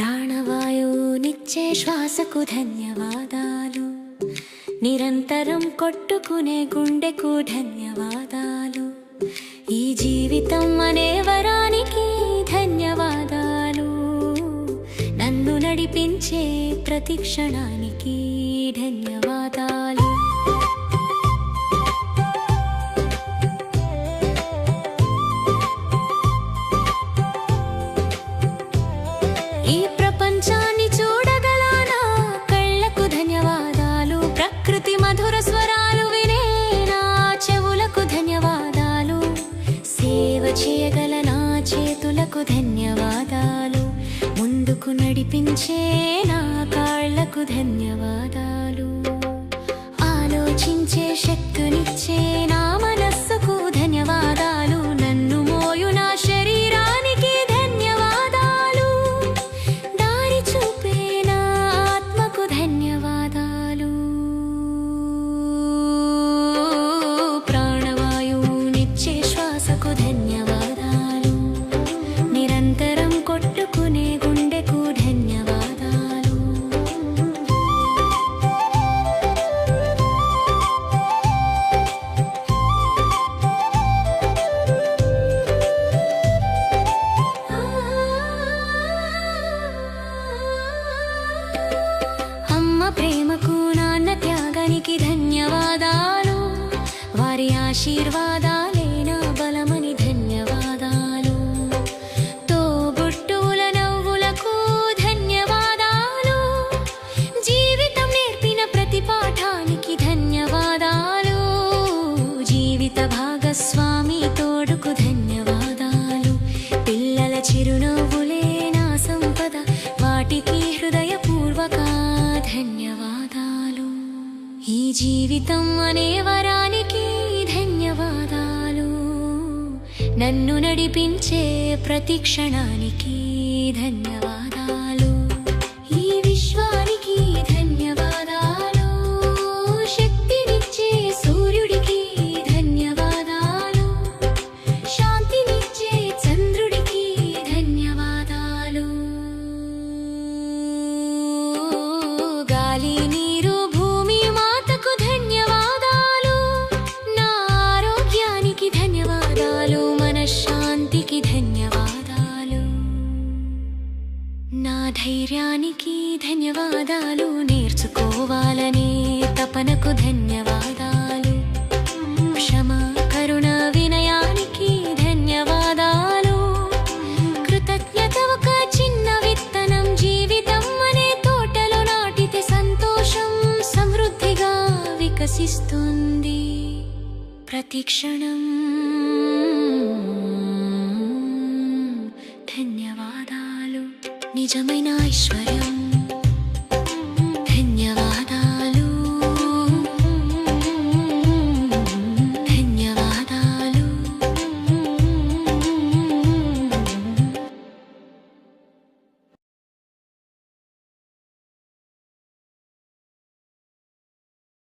ప్రాణవాయువునిచ్చే శ్వాసకు ధన్యవాదాలు, నిరంతరం కొట్టుకునే గుండెకు ధన్యవాదాలు, ఈ జీవితం అనే వరానికి ధన్యవాదాలు, నన్ను నడిపించే ప్రతి క్షణానికి ధన్యవాదాలు. ఈ ప్రపంచాన్ని చూడగల నా కళ్ళకు ధన్యవాదాలు, ప్రకృతి మధుర స్వరాలు వినే నా చెవులకు ధన్యవాదాలు, సేవ చేయగల నా చేతులకు ధన్యవాదాలు, ముందుకు నడిపించే నా కాళ్ళకు ధన్యవాదాలు, ఆలోచించే శక్తినిచ్చే నా మనస్సుకు ధన్యవాదాలు, నన్ను మోయు నా శరీరానికి ధన్యవాదాలు, దారి చూపే నా ఆత్మకు ధన్యవాదాలు, ప్రాణవాయువునిచ్చే శ్వాసకు ధన్యవాదాలు, నిరంతరం కొట్టుకునే గుండెకు ధన్యవాదాలు. అమ్మ ప్రేమకు నాన్న త్యాగానికి ధన్యవాదాలు, వారి ఆశీర్వాదాలే నా బలమని ధన్యవాదాలు, తోబుట్టువుల నవ్వులకు ధన్యవాదాలు, జీవితం నేర్పిన ప్రతి పాఠానికి ధన్యవాదాలు, జీవిత భాగస్వామి తోడుకు ధన్యవాదాలు, పిల్లల చిరునవ్వులే నా సంపద, వాటికి హృదయపూర్వక ధన్యవాదాలు, ఈ జీవితం అనే వరానికి ధన్యవాదాలు, నన్ను నడిపించే ప్రతి క్షణానికి ధన్యవాదాలు, ఈ విశ్వానికి ధన్యవాదాలు, శక్తినిచ్చే సూర్యుడికి ధన్యవాదాలు, శాంతినిచ్చే చంద్రుడికి ధన్యవాదాలు, గాలి నీరు భూమి మాతకు ధన్యవాదాలు, నా ఆరోగ్యానికి ధన్యవాదాలు, మనశ్శాంతికి ధన్యవాదాలు, నా ధైర్యానికి ధన్యవాదాలు, నేర్చుకోవాలనే తపనకు ధన్యవాదాలు, క్షమ కరుణ వినయానికి ధన్యవాదాలు, కృతజ్ఞత ఒక చిన్న విత్తనం, జీవితం అనే తోటలో నాటితే సంతోషం సమృద్ధిగా వికసిస్తుంది, ప్రతి క్షణం ధన్యవాదాలు, నిజమైన ఐశ్వర్యం